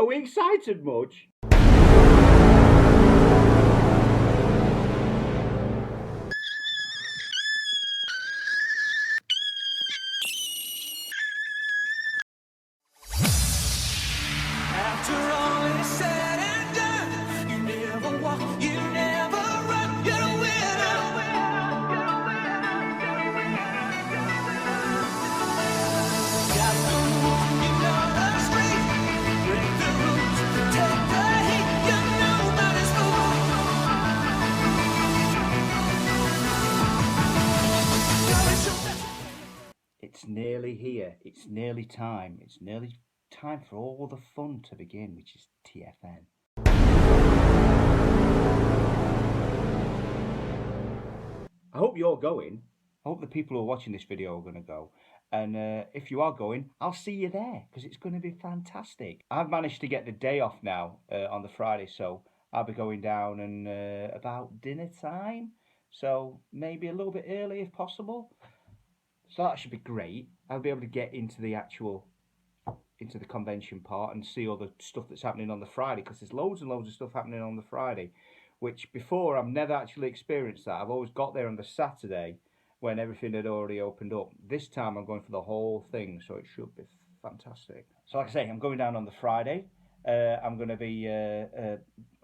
Are we excited much? After all is said and done, you never walk, you never run, you're a winner. Got the moves, you know the street, break the rules, take the heat, you know nobody's fool. It's nearly here. It's nearly time. It's nearly time for all the fun to begin, which is TFN. I hope you're going. I hope the people who are watching this video are going to go. And if you are going, I'll see you there because it's going to be fantastic. I've managed to get the day off now on the Friday, so I'll be going down and about dinner time. So maybe a little bit early if possible. So that should be great. I'll be able to get into the convention part and see all the stuff that's happening on the Friday, because there's loads and loads of stuff happening on the Friday, which before I've never actually experienced that. I've always got there on the Saturday when everything had already opened up. This time I'm going for the whole thing, so it should be fantastic. So like I say, I'm going down on the Friday. I'm going to be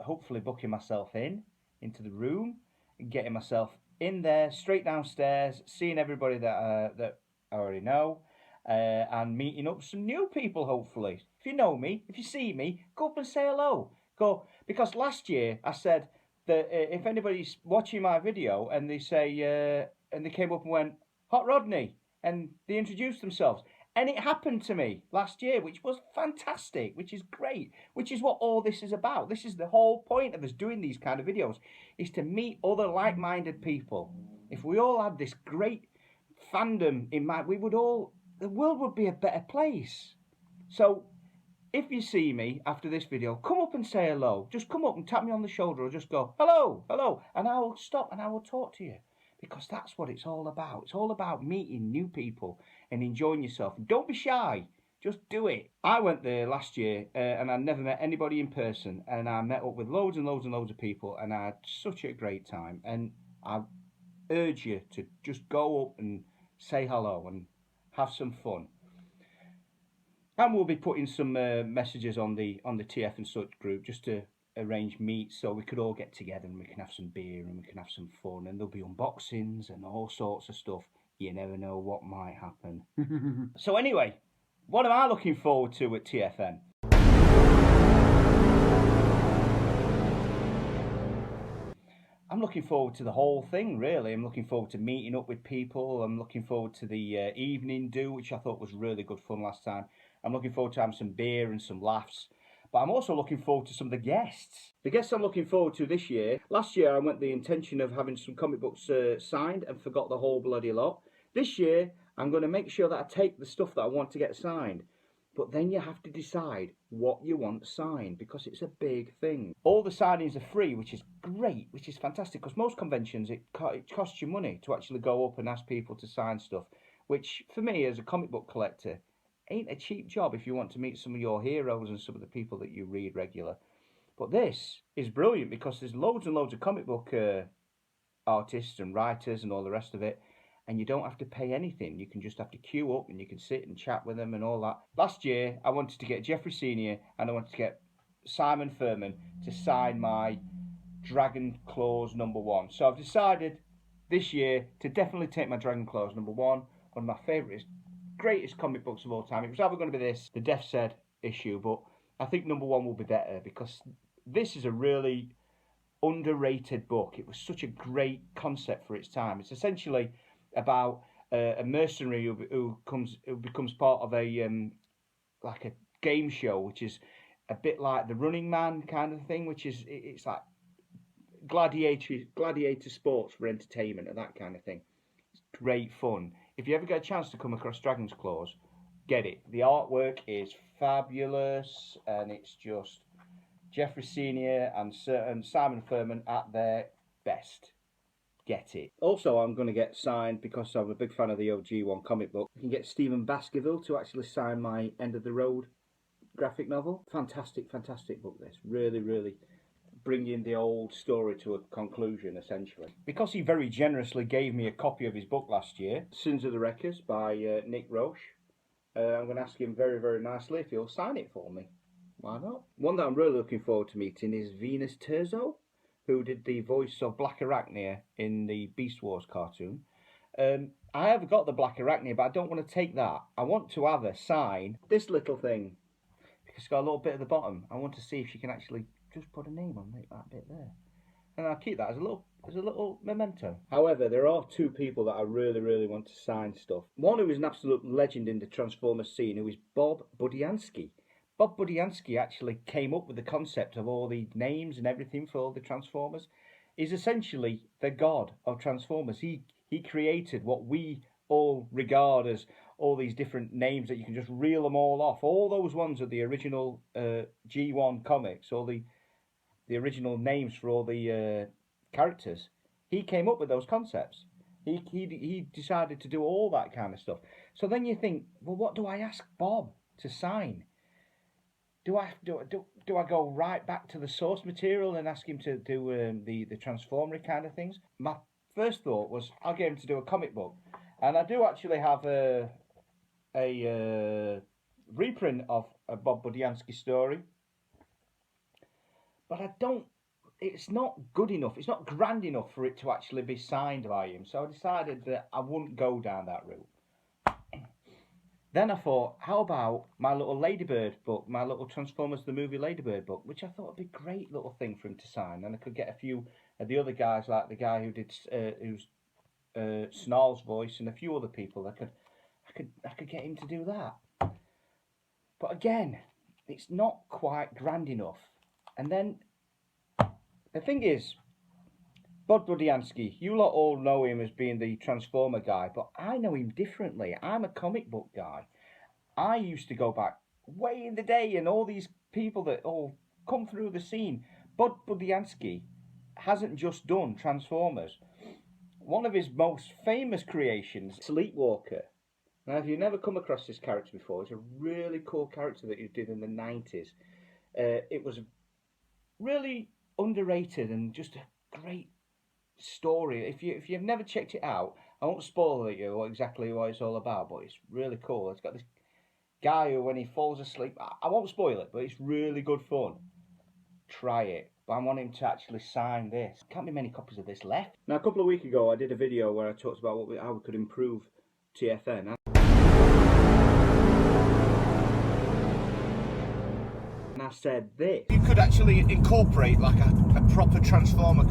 hopefully booking myself into the room and getting myself in there, straight downstairs, seeing everybody that I already know, and meeting up some new people, hopefully. If you know me, if you see me, go up and say hello. Go, because last year I said that if anybody's watching my video and they say, and they came up and went, Hot Rodney, and they introduced themselves. And it happened to me last year, which was fantastic, which is great, which is what all this is about. This is the whole point of us doing these kind of videos, is to meet other like-minded people. If we all had this great fandom in mind, the world would be a better place. So if you see me after this video, come up and say hello. Just come up and tap me on the shoulder or just go, hello, hello, and I will stop and I will talk to you. Because that's what it's all about. It's all about meeting new people and enjoying yourself. Don't be shy. Just do it. I went there last year and I never met anybody in person. And I met up with loads and loads and loads of people. And I had such a great time. And I urge you to just go up and say hello and have some fun. And we'll be putting some messages on the TF&SUCH group just to arrange meets so we could all get together and we can have some beer and we can have some fun, and there'll be unboxings and all sorts of stuff. You never know what might happen. So anyway, what am I looking forward to at TFN? I'm looking forward to the whole thing, really. I'm looking forward to meeting up with people. I'm looking forward to the evening do, which I thought was really good fun last time. I'm looking forward to having some beer and some laughs. But I'm also looking forward to some of the guests. The guests I'm looking forward to this year. Last year I went the intention of having some comic books signed and forgot the whole bloody lot. This year I'm going to make sure that I take the stuff that I want to get signed. But then you have to decide what you want signed, because it's a big thing. All the signings are free, which is great, which is fantastic, because most conventions it costs you money to actually go up and ask people to sign stuff, which for me as a comic book collector ain't a cheap job if you want to meet some of your heroes and some of the people that you read regular. But this is brilliant because there's loads and loads of comic book artists and writers and all the rest of it, and you don't have to pay anything. You can just have to queue up and you can sit and chat with them and all that. Last year I wanted to get Jeffrey Senior and I wanted to get Simon Furman to sign my Dragon Claws #1. So I've decided this year to definitely take my Dragon Claws #1, one of my favourites, greatest comic books of all time. It was either going to be this, the Death Said issue, but I think #1 will be better because this is a really underrated book. It was such a great concept for its time. It's essentially about a mercenary who becomes part of a like a game show, which is a bit like the Running Man kind of thing, which is it's like gladiator sports for entertainment and that kind of thing. It's great fun. If you ever get a chance to come across Dragon's Claws, get it. The artwork is fabulous, and it's just Jeffrey Senior and Simon Furman at their best. Get it. Also, I'm going to get signed, because I'm a big fan of the OG one comic book. I can get Stephen Baskerville to actually sign my End of the Road graphic novel. Fantastic, fantastic book this. Really, really bringing the old story to a conclusion, essentially. Because he very generously gave me a copy of his book last year, Sins of the Wreckers by Nick Roche, I'm going to ask him very, very nicely if he'll sign it for me. Why not? One that I'm really looking forward to meeting is Venus Terzo, who did the voice of Black Arachnia in the Beast Wars cartoon. I have got the Black Arachnia, but I don't want to take that. I want to have her sign this little thing, because it's got a little bit at the bottom. I want to see if she can actually just put a name on that bit there. And I'll keep that as a little memento. However, there are two people that I really, really want to sign stuff. One who is an absolute legend in the Transformers scene, who is Bob Budiansky. Bob Budiansky actually came up with the concept of all the names and everything for all the Transformers. He's essentially the god of Transformers. He created what we all regard as all these different names that you can just reel them all off. All those ones are the original G1 comics, all the original names for all the characters. He came up with those concepts. He decided to do all that kind of stuff. So then you think, well, what do I ask Bob to sign? Do I go right back to the source material and ask him to do the Transformer kind of things? My first thought was I'll get him to do a comic book, and I do actually have a reprint of a Bob Budiansky story, but I don't. It's not good enough. It's not grand enough for it to actually be signed by him. So I decided that I wouldn't go down that route. Then I thought, how about my little Ladybird book, my little Transformers the Movie Ladybird book, which I thought would be a great little thing for him to sign. And I could get a few of the other guys, like the guy who did Snarl's voice, and a few other people. I could get him to do that. But again, it's not quite grand enough. And then the thing is, Bob Budiansky, you lot all know him as being the Transformer guy, but I know him differently. I'm a comic book guy. I used to go back way in the day, and all these people that all come through the scene. Bob Budiansky hasn't just done Transformers. One of his most famous creations, Sleepwalker. Now, if you've never come across this character before, it's a really cool character that he did in the 90s. It was really underrated and just a great story. If you've never checked it out, I won't spoil you exactly what it's all about, but it's really cool. It's got this guy who, when he falls asleep, I won't spoil it, but it's really good fun. Try it. But I want him to actually sign this. Can't be many copies of this left. Now, a couple of weeks ago, I did a video where I talked about how we could improve TFN. And I said this. You could actually incorporate like a proper Transformer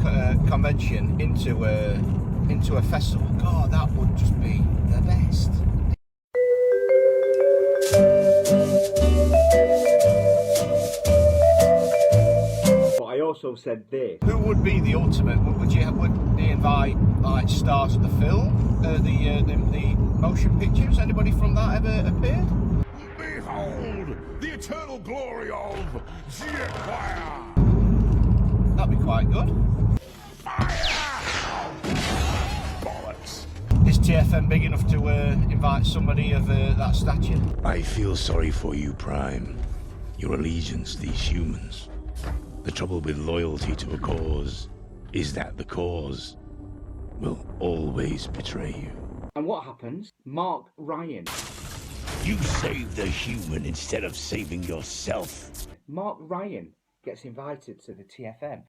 convention into a festival. God, that would just be the best. But I also said this. Who would be the ultimate? Would they invite like stars of the film, the motion pictures? Anybody from that ever appeared? Behold the eternal glory of Fire! That'd be quite good. Fire! Bollocks! Is TFN big enough to invite somebody of that stature? I feel sorry for you, Prime. Your allegiance to these humans. The trouble with loyalty to a cause is that the cause will always betray you. And what happens? Mark Ryan. You saved the human instead of saving yourself. Mark Ryan gets invited to the TFN.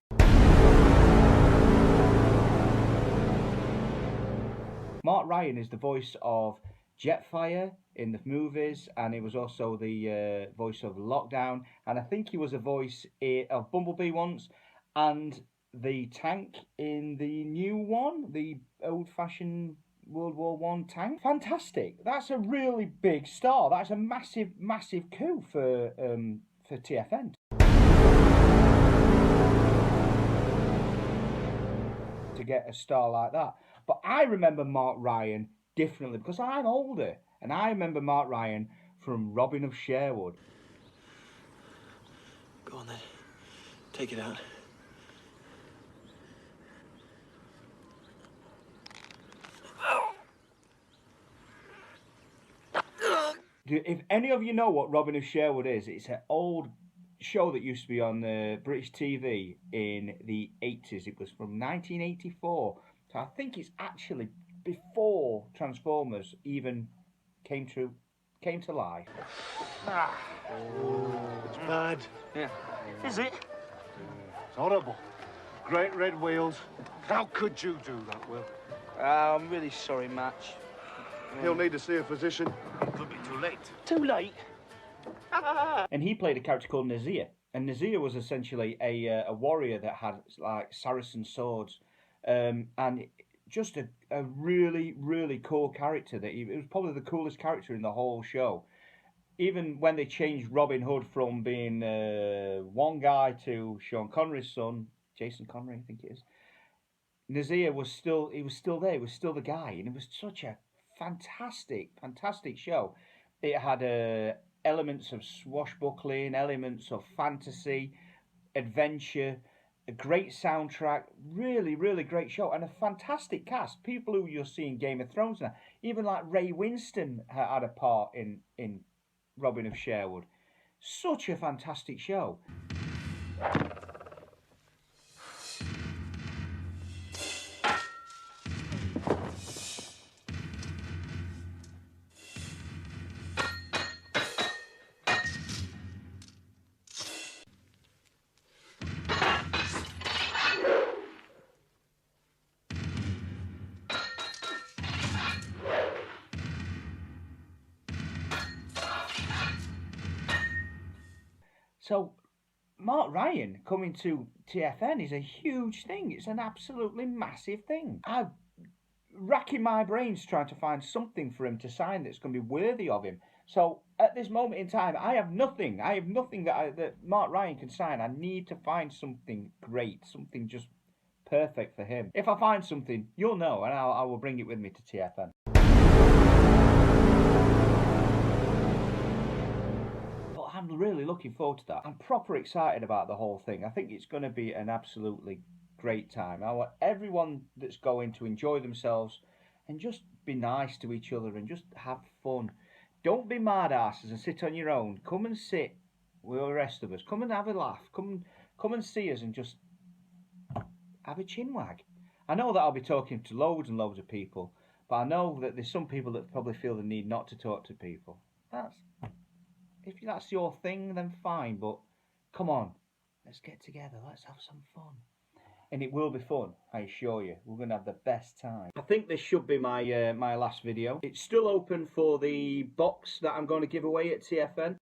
Mark Ryan is the voice of Jetfire in the movies, and he was also the voice of Lockdown, and I think he was a voice of Bumblebee once, and the tank in the new one, the old-fashioned World War I tank. Fantastic. That's a really big star. That's a massive, massive coup for TFN. To get a star like that. But I remember Mark Ryan differently because I'm older, and I remember Mark Ryan from Robin of Sherwood. Go on then. Take it out. If any of you know what Robin of Sherwood is, it's an old show that used to be on British TV in the 80s. It was from 1984. So I think it's actually before Transformers even came to life. It's bad. Yeah. Is it? It's horrible. Great red wheels. How could you do that, Will? I'm really sorry, Match. He'll need to see a physician. Could be too late. Too late? And he played a character called Nazir. And Nazir was essentially a warrior that had like Saracen swords. And just a really, really cool character. It was probably the coolest character in the whole show. Even when they changed Robin Hood from being one guy to Sean Connery's son, Jason Connery, I think it is, Nazir was still there. He was still the guy, and it was such a fantastic show. It had elements of swashbuckling, elements of fantasy, adventure, a great soundtrack, really, really great show, and a fantastic cast. People who you're seeing Game of Thrones now, even like Ray Winston had a part in Robin of Sherwood. Such a fantastic show. So, Mark Ryan coming to TFN is a huge thing. It's an absolutely massive thing. I'm racking my brains trying to find something for him to sign that's going to be worthy of him. So, at this moment in time, I have nothing. I have nothing that Mark Ryan can sign. I need to find something great, something just perfect for him. If I find something, you'll know, and I will bring it with me to TFN. I'm really looking forward to that. I'm proper excited about the whole thing. I think it's going to be an absolutely great time. I want everyone that's going to enjoy themselves and just be nice to each other and just have fun. Don't be mad asses and sit on your own. Come and sit with the rest of us. Come and have a laugh. Come and see us and just have a chinwag. I know that I'll be talking to loads and loads of people, but I know that there's some people that probably feel the need not to talk to people. If that's your thing, then fine, but come on, let's get together, let's have some fun. And it will be fun, I assure you. We're going to have the best time. I think this should be my my last video. It's still open for the box that I'm going to give away at TFN.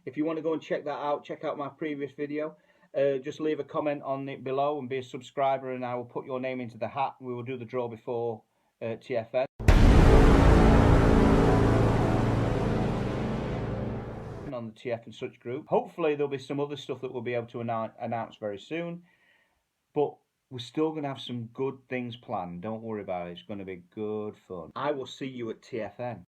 If you want to go and check that out, check out my previous video. Just leave a comment on it below and be a subscriber, and I will put your name into the hat. We will do the draw before TFN. On the TF&SUCH group. Hopefully there'll be some other stuff that we'll be able to announce very soon, but we're still going to have some good things planned. Don't worry about it. It's going to be good fun. I will see you at TFN.